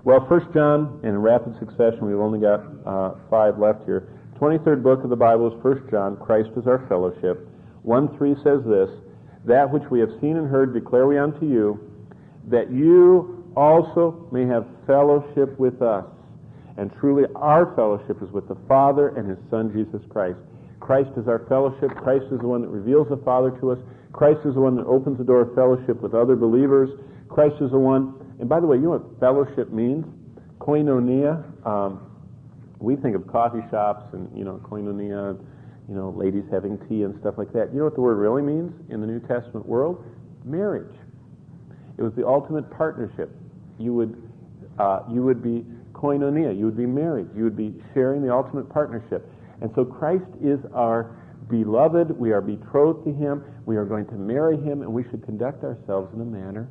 Well, 1 John, in rapid succession, we've only got 5 left here. 23rd book of the Bible is 1 John, Christ is our fellowship. 1:3 says this, that which we have seen and heard declare we unto you, that you also may have fellowship with us. And truly our fellowship is with the Father and His Son, Jesus Christ. Christ is our fellowship. Christ is the one that reveals the Father to us. Christ is the one that opens the door of fellowship with other believers. Christ is the one, and by the way, you know what fellowship means? Koinonia. We think of coffee shops and, koinonia, ladies having tea and stuff like that. You know what the word really means in the New Testament world? Marriage. It was the ultimate partnership. You would be koinonia. You would be married. You would be sharing the ultimate partnership. And so Christ is our beloved. We are betrothed to Him. We are going to marry Him, and we should conduct ourselves in a manner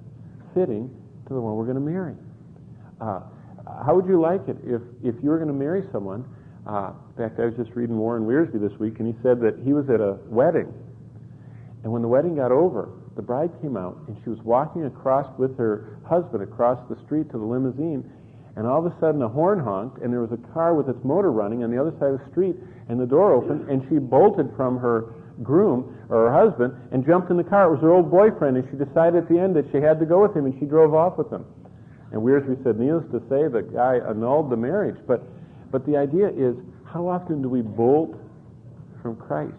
fitting to the one we're going to marry. How would you like it if you were going to marry someone? In fact, I was just reading Warren Wiersbe this week, and he said that he was at a wedding. And when the wedding got over, the bride came out, and she was walking across with her husband across the street to the limousine, and all of a sudden a horn honked, and there was a car with its motor running on the other side of the street, and the door opened, and she bolted from her groom, or her husband, and jumped in the car. It was her old boyfriend, and she decided at the end that she had to go with him, and she drove off with him. And Wiersbe said, needless to say, the guy annulled the marriage. But the idea is, how often do we bolt from Christ?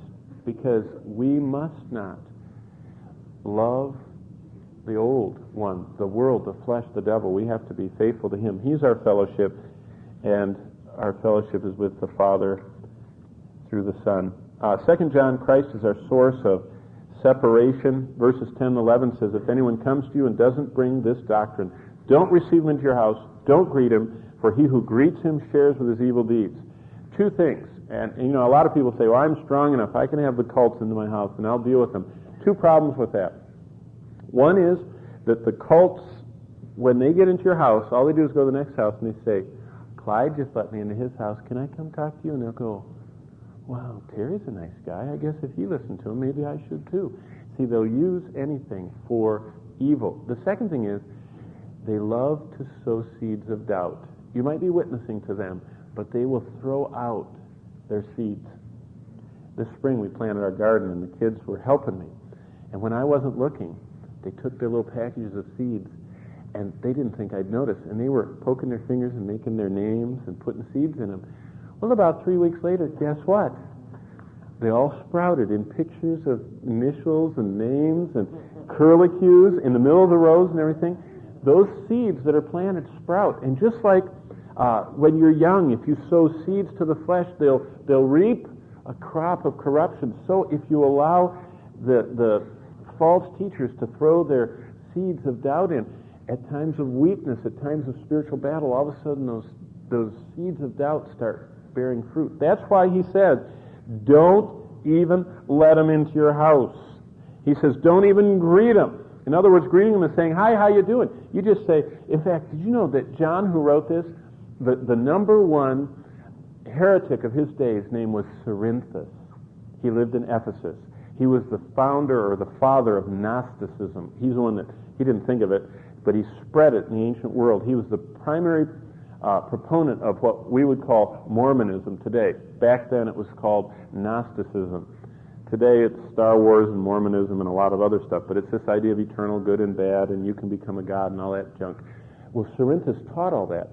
Because we must not love the old one, the world, the flesh, the devil. We have to be faithful to Him. He's our fellowship, and our fellowship is with the Father through the Son. 2 John, Christ is our source of separation. Verses 10 and 11 says, if anyone comes to you and doesn't bring this doctrine, don't receive him into your house, don't greet him, for he who greets him shares with his evil deeds. 2 things, and a lot of people say, well, I'm strong enough, I can have the cults into my house, and I'll deal with them. 2 problems with that. One is that the cults, when they get into your house, all they do is go to the next house, and they say, Clyde just let me into his house, can I come talk to you? And they'll go, wow, Terry's a nice guy, I guess if you listen to him, maybe I should too. See, they'll use anything for evil. The second thing is, they love to sow seeds of doubt. You might be witnessing to them, but they will throw out their seeds. This spring we planted our garden, and the kids were helping me. And when I wasn't looking, they took their little packages of seeds, and they didn't think I'd notice. And they were poking their fingers and making their names and putting seeds in them. Well, about 3 weeks later, guess what? They all sprouted in pictures of initials and names and curlicues in the middle of the rows and everything. Those seeds that are planted sprout. And just like when you're young, if you sow seeds to the flesh, they'll reap a crop of corruption. So if you allow the false teachers to throw their seeds of doubt in, at times of weakness, at times of spiritual battle, all of a sudden those seeds of doubt start bearing fruit. That's why he says, don't even let them into your house. He says, don't even greet them. In other words, greeting them and saying, hi, how you doing? You just say, in fact, did you know that John, who wrote this, the number one heretic of his day, his name was Cerinthus. He lived in Ephesus. He was the founder or the father of Gnosticism. He's the one that, he didn't think of it, but he spread it in the ancient world. He was the primary proponent of what we would call Mormonism today. Back then it was called Gnosticism. Today it's Star Wars and Mormonism and a lot of other stuff, but it's this idea of eternal good and bad, and you can become a god and all that junk. Well, Cerinthus taught all that.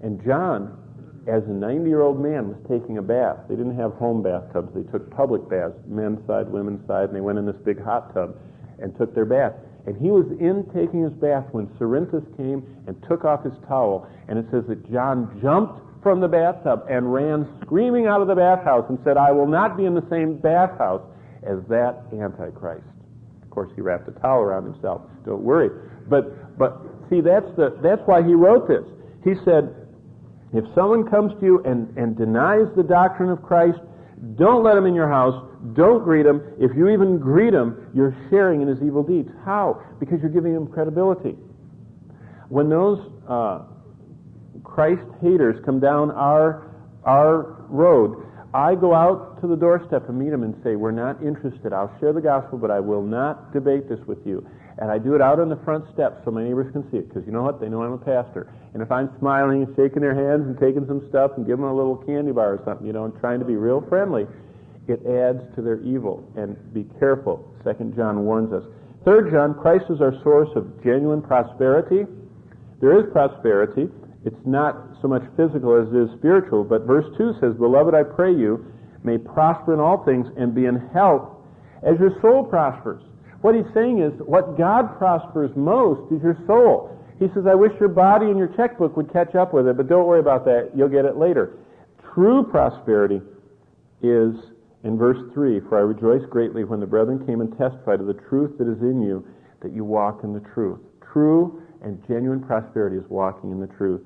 And John, as a 90-year-old man, was taking a bath. They didn't have home bathtubs. They took public baths, men's side, women's side, and they went in this big hot tub and took their bath. And he was in taking his bath when Cerinthus came and took off his towel, and it says that John jumped from the bathtub and ran screaming out of the bathhouse and said, I will not be in the same bathhouse as that Antichrist. Of course, he wrapped a towel around himself. Don't worry. But see, that's why he wrote this. He said, if someone comes to you and denies the doctrine of Christ, don't let him in your house. Don't greet him. If you even greet him, you're sharing in his evil deeds. How? Because you're giving him credibility. When those Christ haters come down our road, I go out to the doorstep and meet them and say, we're not interested. I'll share the gospel, but I will not debate this with you. And I do it out on the front steps so my neighbors can see it, because you know what? They know I'm a pastor. And if I'm smiling and shaking their hands and taking some stuff and giving them a little candy bar or something, and trying to be real friendly, it adds to their evil. And be careful. 2 John warns us. 3 John, Christ is our source of genuine prosperity. There is prosperity. It's not so much physical as it is spiritual, but verse 2 says, Beloved, I pray you may prosper in all things and be in health as your soul prospers. What he's saying is, what God prospers most is your soul. He says, I wish your body and your checkbook would catch up with it, but don't worry about that. You'll get it later. True prosperity is, in verse 3, For I rejoice greatly when the brethren came and testified to the truth that is in you, that you walk in the truth. True and genuine prosperity is walking in the truth.